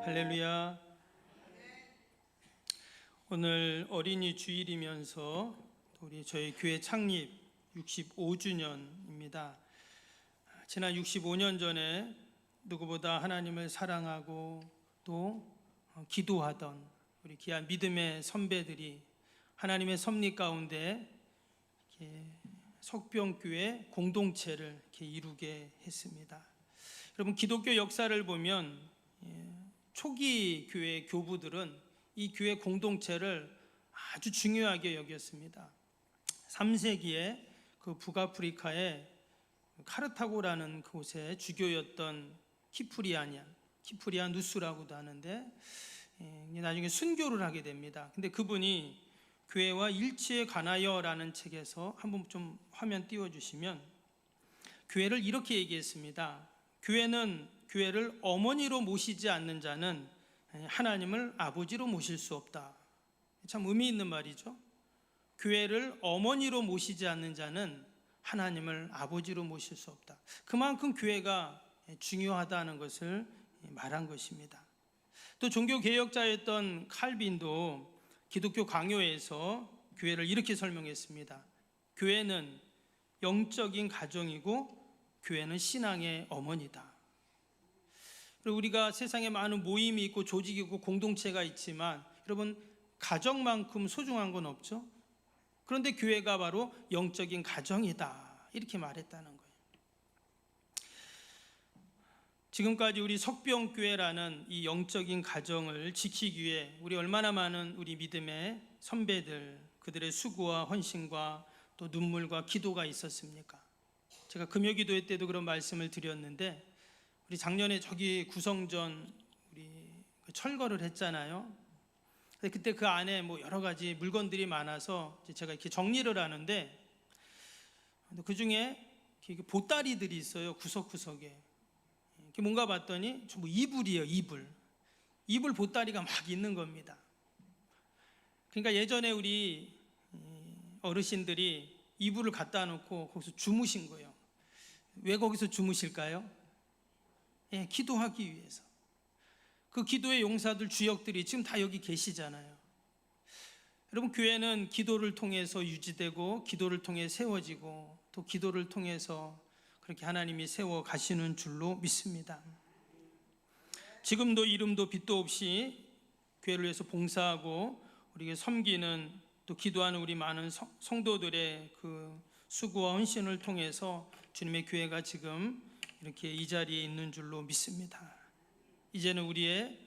할렐루야. 오늘 어린이 주일이면서 우리 저희 교회 창립 65주년입니다. 지난 65년 전에 누구보다 하나님을 사랑하고 또 기도하던 우리 귀한 믿음의 선배들이 하나님의 섭리 가운데 석병교회 공동체를 이렇게 이루게 했습니다. 여러분, 기독교 역사를 보면 초기 교회 교부들은 이 교회 공동체를 아주 중요하게 여겼습니다. 3세기에 그 북아프리카의 카르타고라는 곳에 주교였던 키프리안 누스라고도 하는데 나중에 순교를 하게 됩니다. 근데 그분이 교회와 일치에 관하여라는 책에서 한번 좀 화면 띄워주시면 교회를 이렇게 얘기했습니다. 교회를 어머니로 모시지 않는 자는 하나님을 아버지로 모실 수 없다. 참 의미 있는 말이죠. 교회를 어머니로 모시지 않는 자는 하나님을 아버지로 모실 수 없다. 그만큼 교회가 중요하다는 것을 말한 것입니다. 또 종교개혁자였던 칼빈도 기독교 강요에서 교회를 이렇게 설명했습니다. 교회는 영적인 가정이고 교회는 신앙의 어머니다. 그리고 우리가 세상에 많은 모임이 있고 조직이 있고 공동체가 있지만 여러분, 가정만큼 소중한 건 없죠. 그런데 교회가 바로 영적인 가정이다, 이렇게 말했다는 거예요. 지금까지 우리 석병교회라는 이 영적인 가정을 지키기 위해 우리 얼마나 많은 우리 믿음의 선배들, 그들의 수고와 헌신과 또 눈물과 기도가 있었습니까? 제가 금요기도회 때도 그런 말씀을 드렸는데, 우리 작년에 저기 구성전 우리 철거를 했잖아요. 그때 그 안에 뭐 여러 가지 물건들이 많아서 제가 이렇게 정리를 하는데, 그 중에 보따리들이 있어요. 구석구석에. 뭔가 봤더니 전부 이불이에요. 이불 보따리가 막 있는 겁니다. 그러니까 예전에 우리 어르신들이 이불을 갖다 놓고 거기서 주무신 거예요. 왜 거기서 주무실까요? 기도하기 위해서. 그 기도의 용사들, 주역들이 지금 다 여기 계시잖아요. 여러분, 교회는 기도를 통해서 유지되고 기도를 통해 세워지고 또 기도를 통해서 그렇게 하나님이 세워 가시는 줄로 믿습니다. 지금도 이름도 빛도 없이 교회를 위해서 봉사하고 우리에게 섬기는 또 기도하는 우리 많은 성도들의 그 수고와 헌신을 통해서 주님의 교회가 지금 이렇게 이 자리에 있는 줄로 믿습니다. 이제는 우리의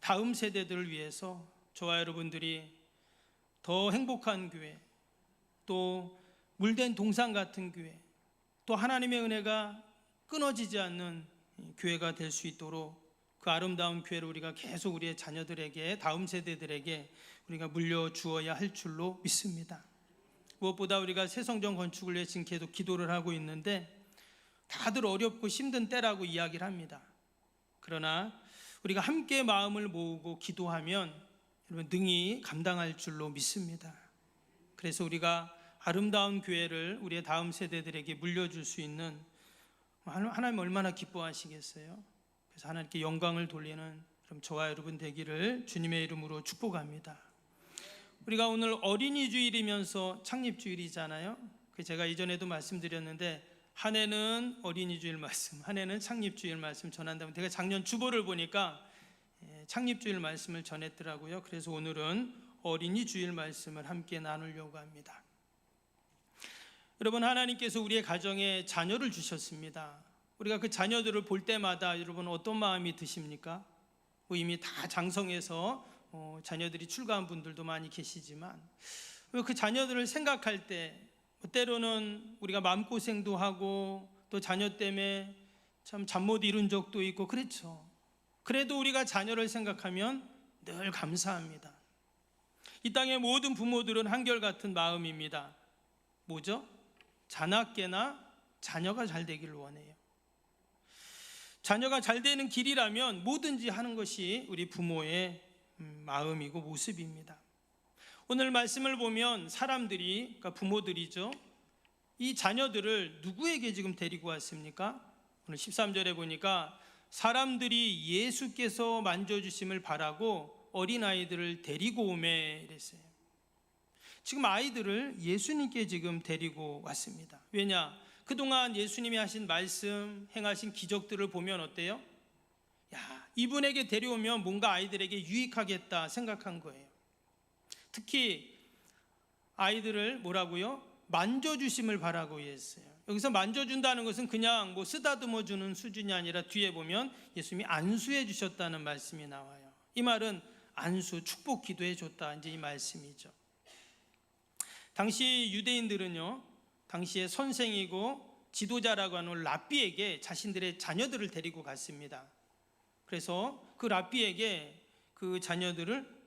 다음 세대들을 위해서 저와 여러분들이 더 행복한 교회, 또 물된 동상 같은 교회, 또 하나님의 은혜가 끊어지지 않는 교회가 될 수 있도록 그 아름다운 교회를 우리가 계속 우리의 자녀들에게, 다음 세대들에게 우리가 물려주어야 할 줄로 믿습니다. 무엇보다 우리가 새 성전 건축을 위해 지금 계속 기도를 하고 있는데 다들 어렵고 힘든 때라고 이야기를 합니다. 그러나 우리가 함께 마음을 모으고 기도하면 여러분 능히 감당할 줄로 믿습니다. 그래서 우리가 아름다운 교회를 우리의 다음 세대들에게 물려줄 수 있는, 하나님 얼마나 기뻐하시겠어요? 그래서 하나님께 영광을 돌리는 저와 여러분 되기를 주님의 이름으로 축복합니다. 우리가 오늘 어린이 주일이면서 창립 주일이잖아요. 제가 이전에도 말씀드렸는데 한 해는 어린이 주일 말씀, 한 해는 창립 주일 말씀 전한다면, 제가 작년 주보를 보니까 창립 주일 말씀을 전했더라고요. 그래서 오늘은 어린이 주일 말씀을 함께 나누려고 합니다. 여러분, 하나님께서 우리의 가정에 자녀를 주셨습니다. 우리가 그 자녀들을 볼 때마다 여러분 어떤 마음이 드십니까? 이미 다 장성해서 자녀들이 출가한 분들도 많이 계시지만 그 자녀들을 생각할 때 때로는 우리가 마음고생도 하고 또 자녀 때문에 참 잠 못 이룬 적도 있고 그렇죠. 그래도 우리가 자녀를 생각하면 늘 감사합니다. 이 땅의 모든 부모들은 한결같은 마음입니다. 뭐죠? 자나깨나 자녀가 잘 되기를 원해요. 자녀가 잘 되는 길이라면 뭐든지 하는 것이 우리 부모의 마음이고 모습입니다. 오늘 말씀을 보면 사람들이, 그러니까 부모들이죠, 이 자녀들을 누구에게 지금 데리고 왔습니까? 오늘 13절에 보니까 사람들이 예수께서 만져주심을 바라고 어린아이들을 데리고 오매 이랬어요. 지금 아이들을 예수님께 지금 데리고 왔습니다. 왜냐? 그동안 예수님이 하신 말씀, 행하신 기적들을 보면 어때요? 야, 이분에게 데려오면 뭔가 아이들에게 유익하겠다 생각한 거예요. 특히 아이들을 뭐라고요? 만져주심을 바라고 했어요. 여기서 만져준다는 것은 그냥 뭐 쓰다듬어 주는 수준이 아니라 뒤에 보면 예수님이 안수해 주셨다는 말씀이 나와요. 이 말은 안수, 축복 기도해 줬다, 이제 이 말씀이죠. 당시 유대인들은요, 당시에 선생이고 지도자라고 하는 랍비에게 자신들의 자녀들을 데리고 갔습니다. 그래서 그 랍비에게 그 자녀들을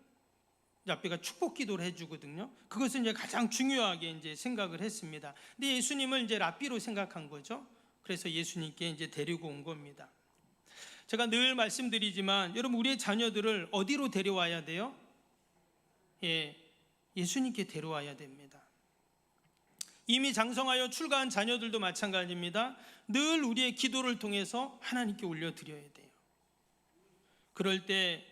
랍비가 축복 기도를 해주거든요. 그것을 이제 가장 중요하게 이제 생각을 했습니다. 근데 예수님을 이제 랍비로 생각한 거죠. 그래서 예수님께 이제 데리고 온 겁니다. 제가 늘 말씀드리지만 여러분, 우리의 자녀들을 어디로 데려와야 돼요? 예수님께 데려와야 됩니다. 이미 장성하여 출가한 자녀들도 마찬가지입니다. 늘 우리의 기도를 통해서 하나님께 올려드려야 돼요. 그럴 때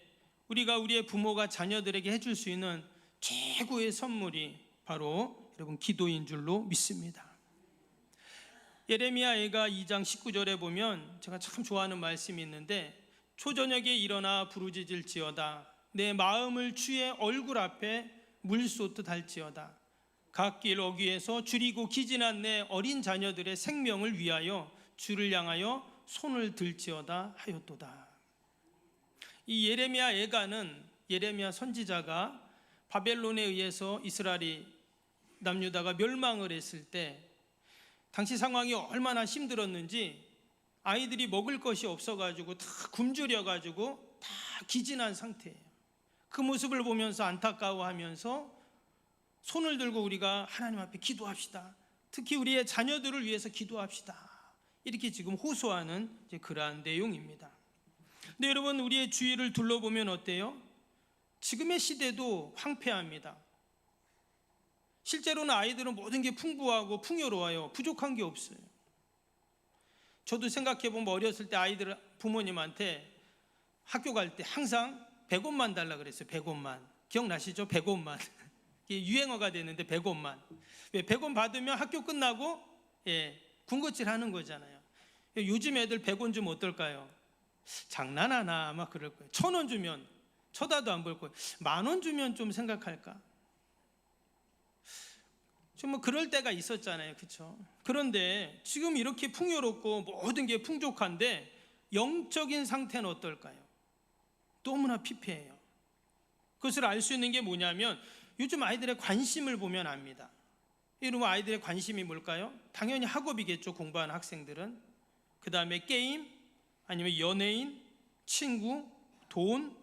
우리가 우리의 부모가 자녀들에게 해줄 수 있는 최고의 선물이 바로 여러분 기도인 줄로 믿습니다. 예레미야가 2장 19절에 보면 제가 참 좋아하는 말씀이 있는데, 초저녁에 일어나 부르짖을지어다 내 마음을 주의 얼굴 앞에 물 쏟듯 할지어다 각 길 어귀에서 줄이고 기진한 내 어린 자녀들의 생명을 위하여 주를 향하여 손을 들지어다 하였도다. 이 예레미야 애가는 예레미야 선지자가 바벨론에 의해서 이스라엘이 남유다가 멸망을 했을 때 당시 상황이 얼마나 힘들었는지 아이들이 먹을 것이 없어가지고 다 굶주려가지고 다 기진한 상태예요. 그 모습을 보면서 안타까워하면서 손을 들고 우리가 하나님 앞에 기도합시다. 특히 우리의 자녀들을 위해서 기도합시다. 이렇게 지금 호소하는 이제 그러한 내용입니다. 근데 여러분, 우리의 주위를 둘러보면 어때요? 지금의 시대도 황폐합니다. 실제로는 아이들은 모든 게 풍부하고 풍요로워요. 부족한 게 없어요. 저도 생각해보면 어렸을 때 아이들 부모님한테 학교 갈 때 항상 100원만 달라 그랬어요. 100원만. 기억나시죠? 100원만. 이게 유행어가 됐는데 100원만. 왜 100원 받으면 학교 끝나고 군것질 하는 거잖아요. 요즘 애들 100원 주면 어떨까요? 장난하나 아마 그럴 거예요. 1000원 주면 쳐다도 안 볼 거예요. 10,000원 주면 좀 생각할까? 좀 뭐 그럴 때가 있었잖아요. 그렇죠? 그런데 지금 이렇게 풍요롭고 모든 게 풍족한데 영적인 상태는 어떨까요? 너무나 피폐해요. 그것을 알 수 있는 게 뭐냐면 요즘 아이들의 관심을 보면 압니다. 여러분, 아이들의 관심이 뭘까요? 당연히 학업이겠죠. 공부하는 학생들은. 그 다음에 게임, 아니면 연예인, 친구, 돈.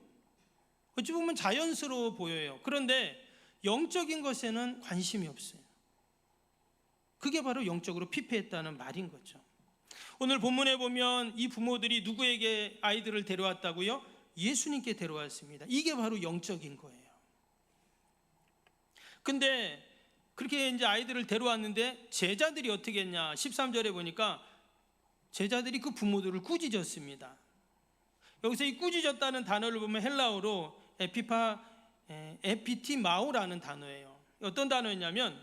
어찌 보면 자연스러워 보여요. 그런데 영적인 것에는 관심이 없어요. 그게 바로 영적으로 피폐했다는 말인 거죠. 오늘 본문에 보면 이 부모들이 누구에게 아이들을 데려왔다고요? 예수님께 데려왔습니다. 이게 바로 영적인 거예요. 근데 그렇게 이제 아이들을 데려왔는데 제자들이 어떻게 했냐? 13절에 보니까 제자들이 그 부모들을 꾸짖었습니다. 여기서 이 꾸짖었다는 단어를 보면 헬라어로 에피티마오라는 단어예요. 어떤 단어였냐면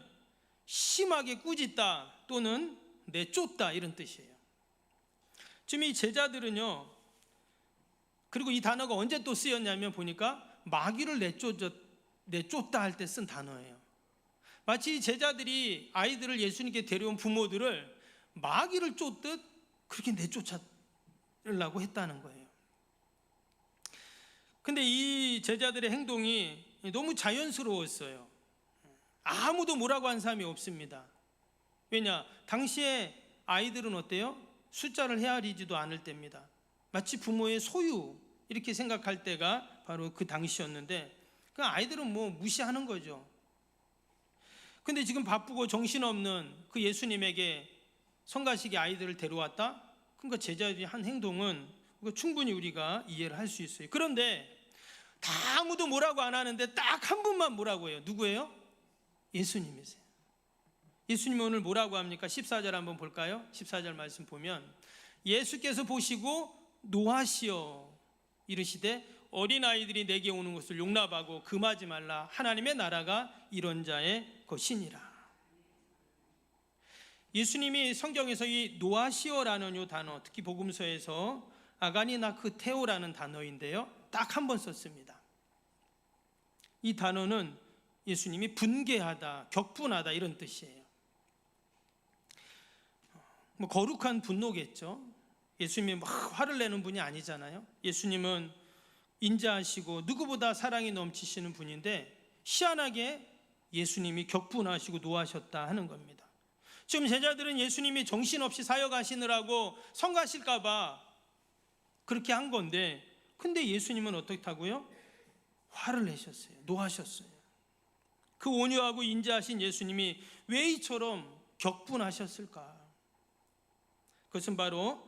심하게 꾸짖다 또는 내쫓다, 이런 뜻이에요. 지금 이 제자들은요, 그리고 이 단어가 언제 또 쓰였냐면 보니까 마귀를 내쫓다 할 때 쓴 단어예요. 마치 제자들이 아이들을 예수님께 데려온 부모들을 마귀를 쫓듯 그렇게 내쫓으려고 했다는 거예요. 근데 이 제자들의 행동이 너무 자연스러웠어요. 아무도 뭐라고 한 사람이 없습니다. 왜냐? 당시에 아이들은 어때요? 숫자를 헤아리지도 않을 때입니다. 마치 부모의 소유 이렇게 생각할 때가 바로 그 당시였는데 그 아이들은 뭐 무시하는 거죠. 근데 지금 바쁘고 정신없는 그 예수님에게 성가시게 아이들을 데려왔다? 그러니까 제자들이 한 행동은 충분히 우리가 이해를 할 수 있어요. 그런데 다 아무도 뭐라고 안 하는데 딱 한 분만 뭐라고 해요. 누구예요? 예수님이세요. 예수님이 오늘 뭐라고 합니까? 14절 한번 볼까요? 14절 말씀 보면 예수께서 보시고 노하시어 이르시되 어린아이들이 내게 오는 것을 용납하고 금하지 말라. 하나님의 나라가 이런 자의 것이니라. 예수님이 성경에서 이 노하시어라는 이 단어, 특히 복음서에서 아가니나크테오라는 단어인데요, 딱 한 번 썼습니다. 이 단어는 예수님이 분개하다, 격분하다 이런 뜻이에요. 거룩한 분노겠죠. 예수님이 막 화를 내는 분이 아니잖아요. 예수님은 인자하시고 누구보다 사랑이 넘치시는 분인데 희한하게 예수님이 격분하시고 노하셨다 하는 겁니다. 지금 제자들은 예수님이 정신없이 사역하시느라고 성가실까 봐 그렇게 한 건데, 근데 예수님은 어떻다고요? 화를 내셨어요. 노하셨어요. 그 온유하고 인자하신 예수님이 왜 이처럼 격분하셨을까? 그것은 바로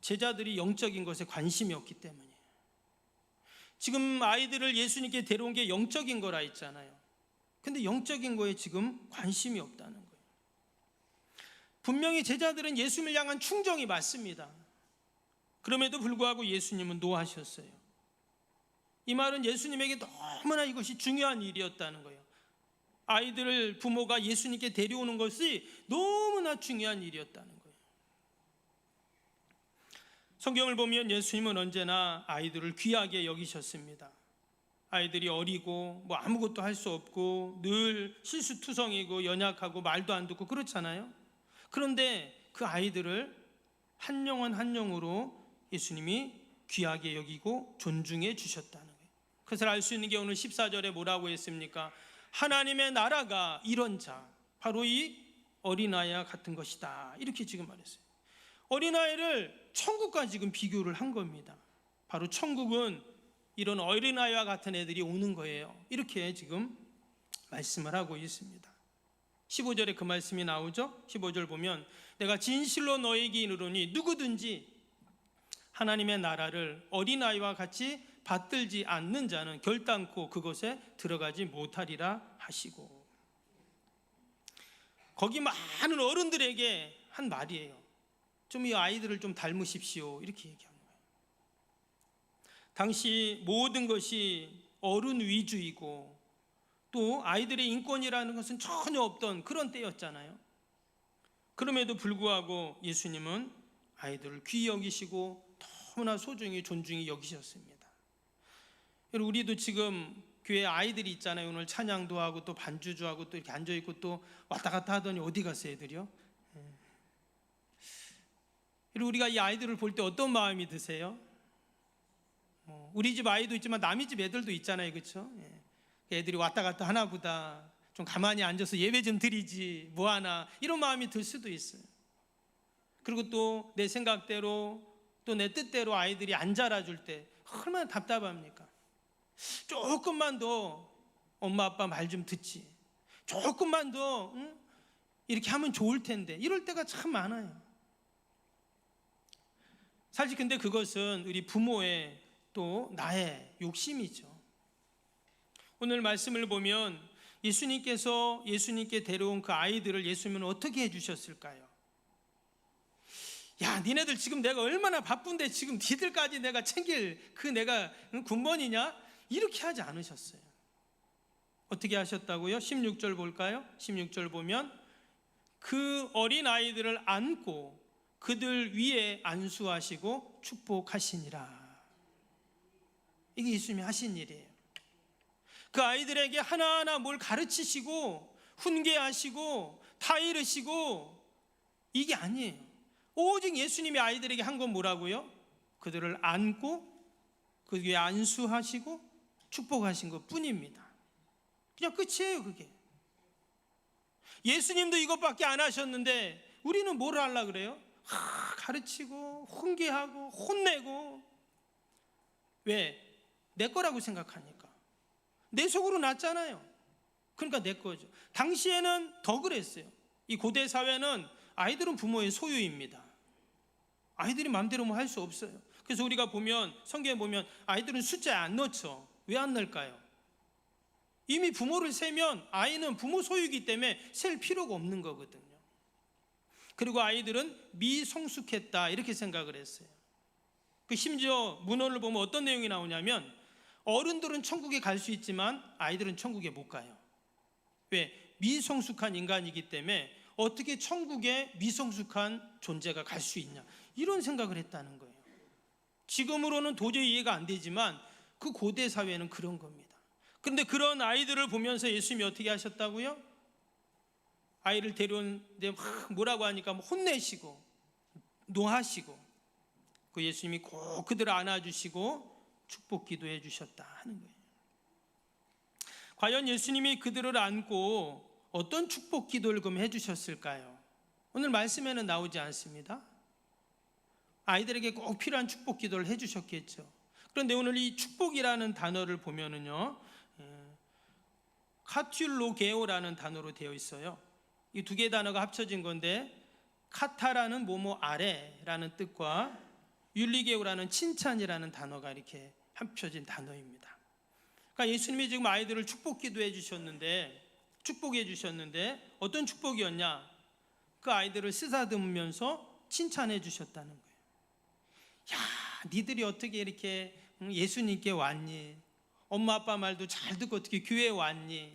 제자들이 영적인 것에 관심이 없기 때문이에요. 지금 아이들을 예수님께 데려온 게 영적인 거라 했잖아요. 근데 영적인 거에 지금 관심이 없다는 거예요. 분명히 제자들은 예수님을 향한 충정이 맞습니다. 그럼에도 불구하고 예수님은 노하셨어요. 이 말은 예수님에게 너무나 이것이 중요한 일이었다는 거예요. 아이들을 부모가 예수님께 데려오는 것이 너무나 중요한 일이었다는 거예요. 성경을 보면 예수님은 언제나 아이들을 귀하게 여기셨습니다. 아이들이 어리고 아무것도 할 수 없고 늘 실수투성이고 연약하고 말도 안 듣고 그렇잖아요. 그런데 그 아이들을 한 영혼 한 영으로 예수님이 귀하게 여기고 존중해 주셨다는 거예요. 그것을 알 수 있는 게 오늘 14절에 뭐라고 했습니까? 하나님의 나라가 이런 자, 바로 이 어린아이와 같은 것이다, 이렇게 지금 말했어요. 어린아이를 천국과 지금 비교를 한 겁니다. 바로 천국은 이런 어린아이와 같은 애들이 오는 거예요, 이렇게 지금 말씀을 하고 있습니다. 15절에 그 말씀이 나오죠. 15절 보면 내가 진실로 너에게 이르노니 누구든지 하나님의 나라를 어린아이와 같이 받들지 않는 자는 결단코 그곳에 들어가지 못하리라 하시고, 거기 많은 어른들에게 한 말이에요. 좀 이 아이들을 좀 닮으십시오, 이렇게 얘기한 거예요. 당시 모든 것이 어른 위주이고 또 아이들의 인권이라는 것은 전혀 없던 그런 때였잖아요. 그럼에도 불구하고 예수님은 아이들을 귀히 여기시고 너무나 소중히 존중히 여기셨습니다. 여러분, 우리도 지금 교회 아이들이 있잖아요. 오늘 찬양도 하고 또 반주도 하고 또 이렇게 앉아있고 또 왔다 갔다 하더니 어디 갔어요, 애들이요? 우리가 이 아이들을 볼 때 어떤 마음이 드세요? 우리 집 아이도 있지만 남의 집 애들도 있잖아요, 그렇죠? 애들이 왔다 갔다 하나 보다, 좀 가만히 앉아서 예배 좀 드리지 뭐하나, 이런 마음이 들 수도 있어요. 그리고 또 내 생각대로 또 내 뜻대로 아이들이 안 자라줄 때 얼마나 답답합니까? 조금만 더 엄마 아빠 말 좀 듣지, 조금만 더 이렇게 하면 좋을 텐데, 이럴 때가 참 많아요. 사실 근데 그것은 우리 부모의 또 나의 욕심이죠. 오늘 말씀을 보면 예수님께서 예수님께 데려온 그 아이들을 예수님은 어떻게 해주셨을까요? 야, 니네들 지금 내가 얼마나 바쁜데 지금 니들까지 내가 챙길 그 내가 군번이냐? 이렇게 하지 않으셨어요. 어떻게 하셨다고요? 16절 볼까요? 16절 보면 그 어린 아이들을 안고 그들 위에 안수하시고 축복하시니라. 이게 예수님이 하신 일이에요. 그 아이들에게 하나하나 뭘 가르치시고 훈계하시고 타이르시고 이게 아니에요. 오직 예수님이 아이들에게 한 건 뭐라고요? 그들을 안고 그 위에 안수하시고 축복하신 것 뿐입니다. 그냥 끝이에요, 그게. 예수님도 이것밖에 안 하셨는데 우리는 뭘 하려고 그래요? 가르치고 훈계하고 혼내고. 왜? 내 거라고 생각하니까. 내 속으로 났잖아요. 그러니까 내 거죠. 당시에는 더 그랬어요. 이 고대 사회는 아이들은 부모의 소유입니다. 아이들이 마음대로 뭐 할 수 없어요. 그래서 우리가 보면 성경에 보면 아이들은 숫자에 안 넣죠. 왜 안 넣을까요? 이미 부모를 세면 아이는 부모 소유이기 때문에 셀 필요가 없는 거거든요. 그리고 아이들은 미성숙했다, 이렇게 생각을 했어요. 그 심지어 문헌을 보면 어떤 내용이 나오냐면 어른들은 천국에 갈 수 있지만 아이들은 천국에 못 가요. 왜? 미성숙한 인간이기 때문에 어떻게 천국에 미성숙한 존재가 갈 수 있냐, 이런 생각을 했다는 거예요. 지금으로는 도저히 이해가 안 되지만 그 고대 사회는 그런 겁니다. 그런데 그런 아이들을 보면서 예수님이 어떻게 하셨다고요? 아이를 데려오는데 막 뭐라고 하니까 혼내시고 노하시고, 그 예수님이 꼭 그들을 안아주시고 축복 기도해 주셨다 하는 거예요. 과연 예수님이 그들을 안고 어떤 축복 기도를 그럼 해주셨을까요? 오늘 말씀에는 나오지 않습니다. 아이들에게 꼭 필요한 축복 기도를 해주셨겠죠. 그런데 오늘 이 축복이라는 단어를 보면은요, 카툴로게오라는 단어로 되어 있어요. 이 두 개의 단어가 합쳐진 건데, 카타라는 뭐뭐 아래라는 뜻과 율리게오라는 칭찬이라는 단어가 이렇게 합쳐진 단어입니다. 그러니까 예수님이 지금 아이들을 축복 기도해 주셨는데, 축복해 주셨는데 어떤 축복이었냐? 그 아이들을 쓰다듬으면서 칭찬해 주셨다는 거예요. 야, 니들이 어떻게 이렇게 예수님께 왔니? 엄마 아빠 말도 잘 듣고 어떻게 교회에 왔니?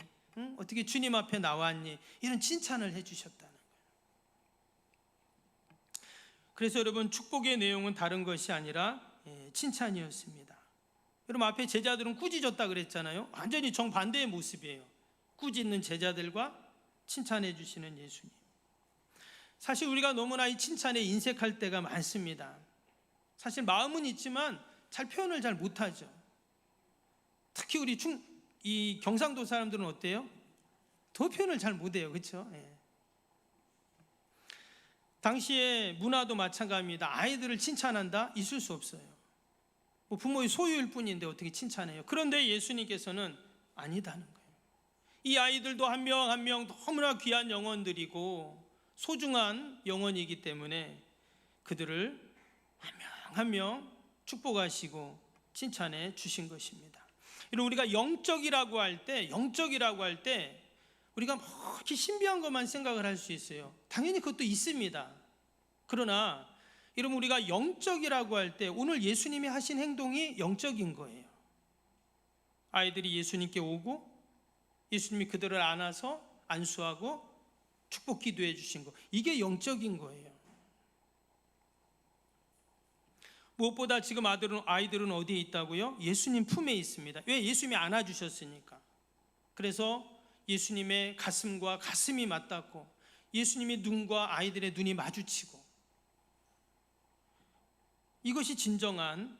어떻게 주님 앞에 나왔니? 이런 칭찬을 해 주셨다는 거예요. 그래서 여러분, 축복의 내용은 다른 것이 아니라 칭찬이었습니다. 여러분, 앞에 제자들은 꾸짖었다 그랬잖아요. 완전히 정반대의 모습이에요. 꾸짖는 제자들과 칭찬해 주시는 예수님. 사실 우리가 너무나 이 칭찬에 인색할 때가 많습니다. 사실 마음은 있지만 잘 표현을 잘 못하죠. 특히 우리 이 경상도 사람들은 어때요? 더 표현을 잘 못해요. 그렇죠? 당시의 문화도 마찬가지입니다. 아이들을 칭찬한다? 있을 수 없어요. 뭐 부모의 소유일 뿐인데 어떻게 칭찬해요? 그런데 예수님께서는 아니다는 거예요. 이 아이들도 한 명 한 명 너무나 귀한 영혼들이고 소중한 영혼이기 때문에 그들을 한 명 한 명 축복하시고 칭찬해 주신 것입니다. 이런 우리가 영적이라고 할 때 우리가 뭐 이렇게 신비한 것만 생각을 할 수 있어요. 당연히 그것도 있습니다. 그러나 여러분, 우리가 영적이라고 할 때 오늘 예수님이 하신 행동이 영적인 거예요. 아이들이 예수님께 오고 예수님이 그들을 안아서 안수하고 축복 기도해 주신 거, 이게 영적인 거예요. 무엇보다 지금 아이들은 어디에 있다고요? 예수님 품에 있습니다. 왜? 예수님이 안아주셨으니까. 그래서 예수님의 가슴과 가슴이 맞닿고 예수님의 눈과 아이들의 눈이 마주치고, 이것이 진정한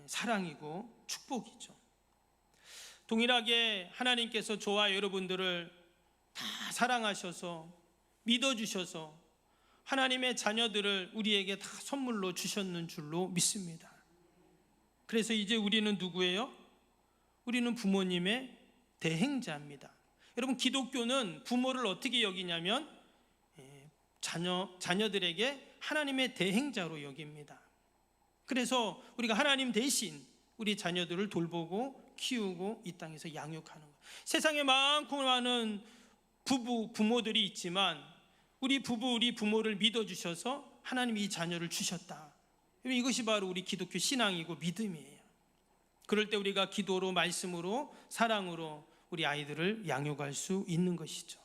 사랑이고 축복이죠. 동일하게 하나님께서 저와 여러분들을 다 사랑하셔서 믿어주셔서 하나님의 자녀들을 우리에게 다 선물로 주셨는 줄로 믿습니다. 그래서 이제 우리는 누구예요? 우리는 부모님의 대행자입니다. 여러분, 기독교는 부모를 어떻게 여기냐면 자녀들에게 하나님의 대행자로 여깁니다. 그래서 우리가 하나님 대신 우리 자녀들을 돌보고 키우고 이 땅에서 양육하는 거예요. 세상에 많고 많은 부모들이 있지만 우리 부모를 믿어주셔서 하나님이 이 자녀를 주셨다. 이것이 바로 우리 기독교 신앙이고 믿음이에요. 그럴 때 우리가 기도로, 말씀으로, 사랑으로 우리 아이들을 양육할 수 있는 것이죠.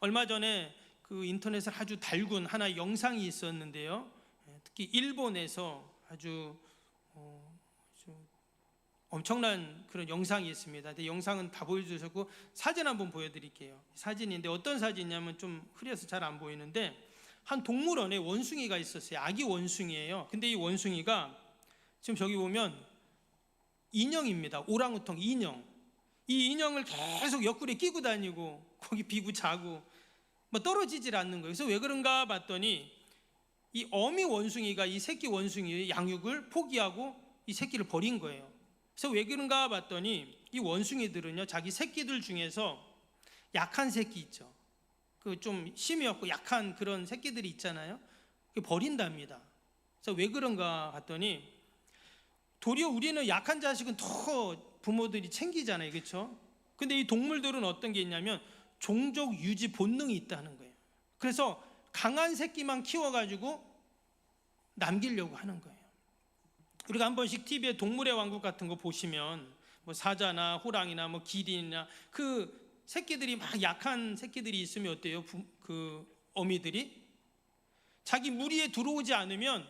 얼마 전에 그 인터넷에 아주 달군 하나 영상이 있었는데요. 특히 일본에서 아주 엄청난 그런 영상이 있습니다. 근데 영상은 다 보여주셨고 사진 한번 보여드릴게요. 사진인데 어떤 사진이냐면 좀 흐려서 잘 안 보이는데, 한 동물원에 원숭이가 있었어요. 아기 원숭이에요. 근데 이 원숭이가 지금 저기 보면 인형입니다. 오랑우탕 인형. 이 인형을 계속 옆구리에 끼고 다니고 거기 비고 자고 뭐 떨어지질 않는 거예요. 그래서 왜 그런가 봤더니 이 어미 원숭이가 이 새끼 원숭이의 양육을 포기하고 이 새끼를 버린 거예요. 그래서 왜 그런가 봤더니 이 원숭이들은요, 자기 새끼들 중에서 약한 새끼 있죠. 그 좀 힘이 없고 약한 그런 새끼들이 있잖아요. 버린답니다. 그래서 왜 그런가 봤더니 도리어 우리는 약한 자식은 더 부모들이 챙기잖아요. 그렇죠? 근데 이 동물들은 어떤 게 있냐면 종족 유지 본능이 있다는 거예요. 그래서 강한 새끼만 키워가지고 남기려고 하는 거예요. 우리가 한 번씩 TV에 동물의 왕국 같은 거 보시면 뭐 사자나 호랑이나 뭐 기린이나 그 새끼들이 막 약한 새끼들이 있으면 어때요? 그 어미들이 자기 무리에 들어오지 않으면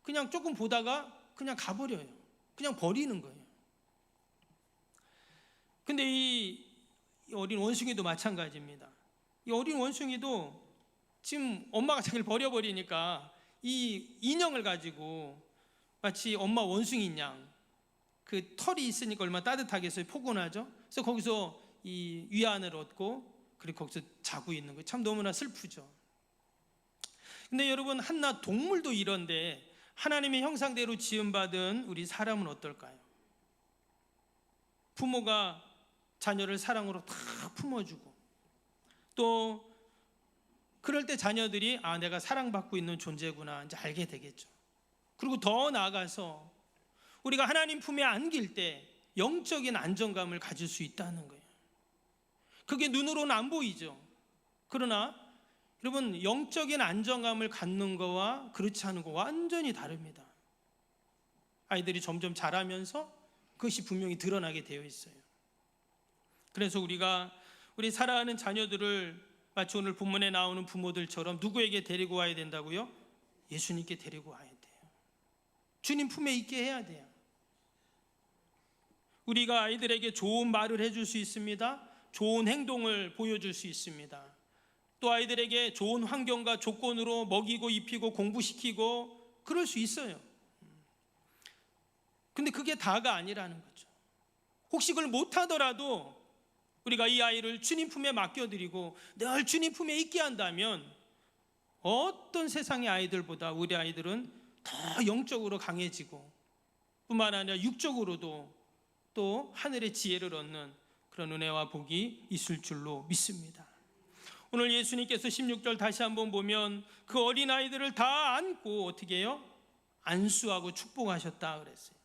그냥 조금 보다가 그냥 가버려요. 그냥 버리는 거예요. 근데 이 어린 원숭이도 마찬가지입니다. 이 어린 원숭이도 지금 엄마가 자기를 버려버리니까 이 인형을 가지고 마치 엄마 원숭이 양, 그 털이 있으니까 얼마나 따뜻하겠어요. 포근하죠. 그래서 거기서 이 위안을 얻고 그리고 거기서 자고 있는 거예요. 참 너무나 슬프죠. 근데 여러분, 한낱 동물도 이런데 하나님의 형상대로 지음받은 우리 사람은 어떨까요? 부모가 자녀를 사랑으로 다 품어주고 또 그럴 때 자녀들이 내가 사랑받고 있는 존재구나 이제 알게 되겠죠. 그리고 더 나아가서 우리가 하나님 품에 안길 때 영적인 안정감을 가질 수 있다는 거예요. 그게 눈으로는 안 보이죠. 그러나 여러분, 영적인 안정감을 갖는 거와 그렇지 않은 거 완전히 다릅니다. 아이들이 점점 자라면서 그것이 분명히 드러나게 되어 있어요. 그래서 우리 사랑하는 자녀들을 마치 오늘 본문에 나오는 부모들처럼 누구에게 데리고 와야 된다고요? 예수님께 데리고 와야 돼요. 주님 품에 있게 해야 돼요. 우리가 아이들에게 좋은 말을 해줄 수 있습니다. 좋은 행동을 보여줄 수 있습니다. 또 아이들에게 좋은 환경과 조건으로 먹이고 입히고 공부시키고 그럴 수 있어요. 근데 그게 다가 아니라는 거죠. 혹시 그걸 못하더라도 우리가 이 아이를 주님 품에 맡겨드리고 늘 주님 품에 있게 한다면 어떤 세상의 아이들보다 우리 아이들은 더 영적으로 강해지고 뿐만 아니라 육적으로도 또 하늘의 지혜를 얻는 그런 은혜와 복이 있을 줄로 믿습니다. 오늘 예수님께서 16절 다시 한번 보면 그 어린아이들을 다 안고 어떻게 해요? 안수하고 축복하셨다 그랬어요.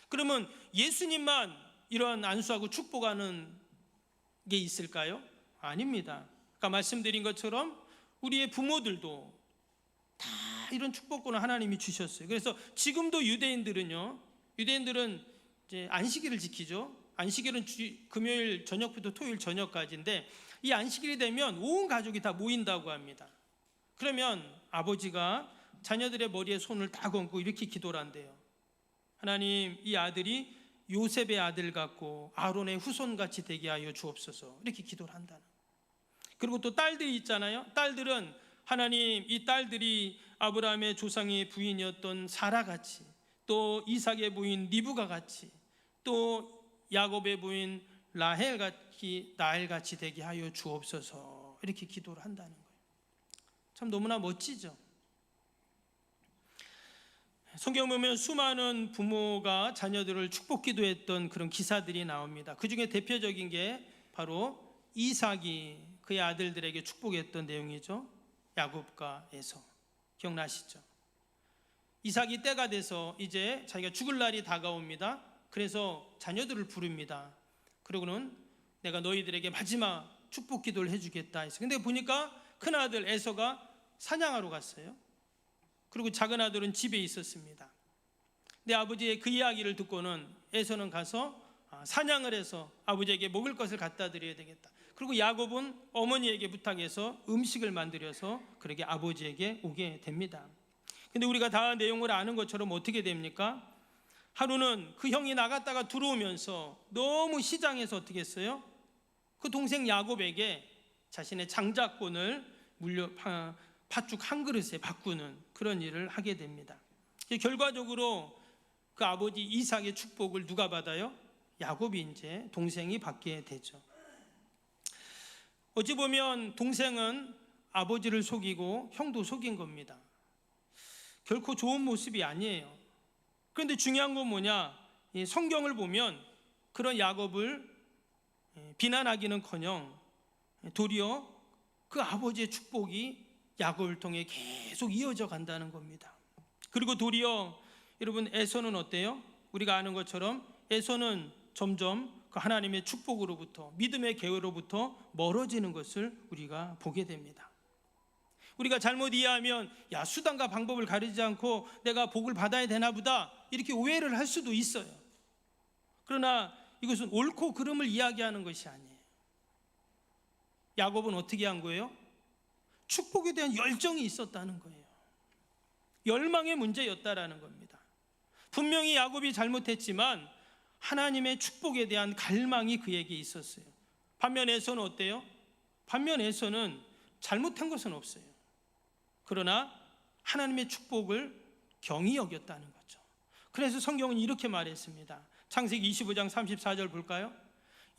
그러면 예수님만 이런 안수하고 축복하는 게 있을까요? 아닙니다. 아까 말씀드린 것처럼 우리의 부모들도 다 이런 축복권을 하나님이 주셨어요. 그래서 지금도 유대인들은 이제 안식일을 지키죠. 안식일은 금요일 저녁부터 토요일 저녁까지인데 이 안식일이 되면 온 가족이 다 모인다고 합니다. 그러면 아버지가 자녀들의 머리에 손을 딱 얹고 이렇게 기도를 한대요. 하나님, 이 아들이 요셉의 아들 같고 아론의 후손같이 되게 하여 주옵소서. 이렇게 기도를 한다는. 그리고 또 딸들이 있잖아요. 딸들은 하나님, 이 딸들이 아브라함의 조상의 부인이었던 사라같이, 또 이삭의 부인 리브가같이, 또 야곱의 부인 라헬같이 되게 하여 주옵소서. 이렇게 기도를 한다는 거예요. 참 너무나 멋지죠. 성경 보면 수많은 부모가 자녀들을 축복 기도했던 그런 기사들이 나옵니다. 그 중에 대표적인 게 바로 이삭이 그의 아들들에게 축복했던 내용이죠. 야곱과 에서. 기억나시죠? 이삭이 때가 돼서 이제 자기가 죽을 날이 다가옵니다. 그래서 자녀들을 부릅니다. 그러고는 내가 너희들에게 마지막 축복 기도를 해주겠다 했어요. 근데 보니까 큰아들 에서가 사냥하러 갔어요. 그리고 작은 아들은 집에 있었습니다. 근데 아버지의 그 이야기를 듣고는 에서는 가서 사냥을 해서 아버지에게 먹을 것을 갖다 드려야 되겠다. 그리고 야곱은 어머니에게 부탁해서 음식을 만들어서 그렇게 아버지에게 오게 됩니다. 근데 우리가 다 내용을 아는 것처럼 어떻게 됩니까? 하루는 그 형이 나갔다가 들어오면서 너무 시장에서 어떻게 했어요? 그 동생 야곱에게 자신의 장자권을 팥죽 한 그릇에 바꾸는 그런 일을 하게 됩니다. 결과적으로 그 아버지 이삭의 축복을 누가 받아요? 야곱이 이제 동생이 받게 되죠. 어찌 보면 동생은 아버지를 속이고 형도 속인 겁니다. 결코 좋은 모습이 아니에요. 그런데 중요한 건 뭐냐? 성경을 보면 그런 야곱을 비난하기는커녕 도리어 그 아버지의 축복이 야곱을 통해 계속 이어져 간다는 겁니다. 그리고 도리어 여러분 에서는 어때요? 우리가 아는 것처럼 에서는 점점 그 하나님의 축복으로부터 믿음의 계회로부터 멀어지는 것을 우리가 보게 됩니다. 우리가 잘못 이해하면 야, 수단과 방법을 가리지 않고 내가 복을 받아야 되나 보다 이렇게 오해를 할 수도 있어요. 그러나 이것은 옳고 그름을 이야기하는 것이 아니에요. 야곱은 어떻게 한 거예요? 축복에 대한 열정이 있었다는 거예요. 열망의 문제였다라는 겁니다. 분명히 야곱이 잘못했지만 하나님의 축복에 대한 갈망이 그에게 있었어요. 반면에 에서는 어때요? 반면에 에서는 잘못한 것은 없어요. 그러나 하나님의 축복을 경히 여겼다는 거죠. 그래서 성경은 이렇게 말했습니다. 창세기 25장 34절 볼까요?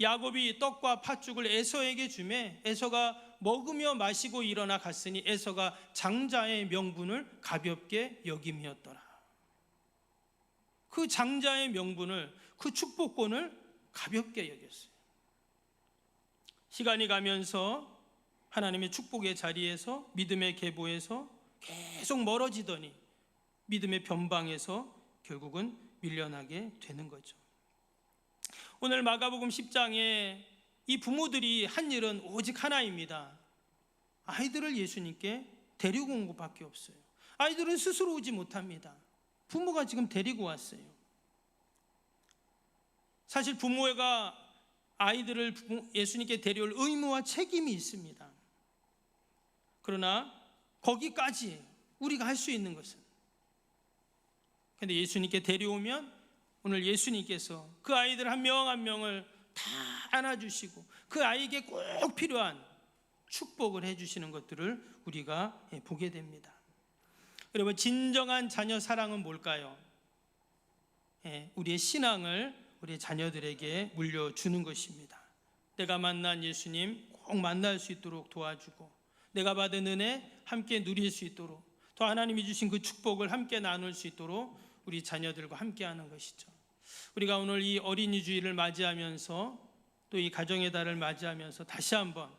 야곱이 떡과 팥죽을 에서에게 주매 에서가 먹으며 마시고 일어나 갔으니 에서가 장자의 명분을 가볍게 여김이었더라. 그 장자의 명분을, 그 축복권을 가볍게 여겼어요. 시간이 가면서 하나님의 축복의 자리에서, 믿음의 계보에서 계속 멀어지더니 믿음의 변방에서 결국은 밀려나게 되는 거죠. 오늘 마가복음 10장에 이 부모들이 한 일은 오직 하나입니다. 아이들을 예수님께 데리고 온 것밖에 없어요. 아이들은 스스로 오지 못합니다. 부모가 지금 데리고 왔어요. 사실 부모가 아이들을 예수님께 데려올 의무와 책임이 있습니다. 그러나 거기까지 우리가 할 수 있는 것은, 그런데 예수님께 데려오면 오늘 예수님께서 그 아이들 한 명 한 명을 다 안아주시고 그 아이에게 꼭 필요한 축복을 해주시는 것들을 우리가 보게 됩니다. 여러분, 진정한 자녀 사랑은 뭘까요? 우리의 신앙을 우리 자녀들에게 물려주는 것입니다. 내가 만난 예수님 꼭 만날 수 있도록 도와주고, 내가 받은 은혜 함께 누릴 수 있도록, 또 하나님이 주신 그 축복을 함께 나눌 수 있도록 우리 자녀들과 함께 하는 것이죠. 우리가 오늘 이 어린이 주일을 맞이하면서 또 이 가정의 달을 맞이하면서 다시 한번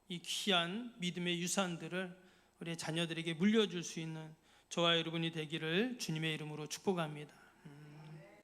이 귀한 믿음의 유산들을 우리 자녀들에게 물려줄 수 있는 저와 여러분이 되기를 주님의 이름으로 축복합니다.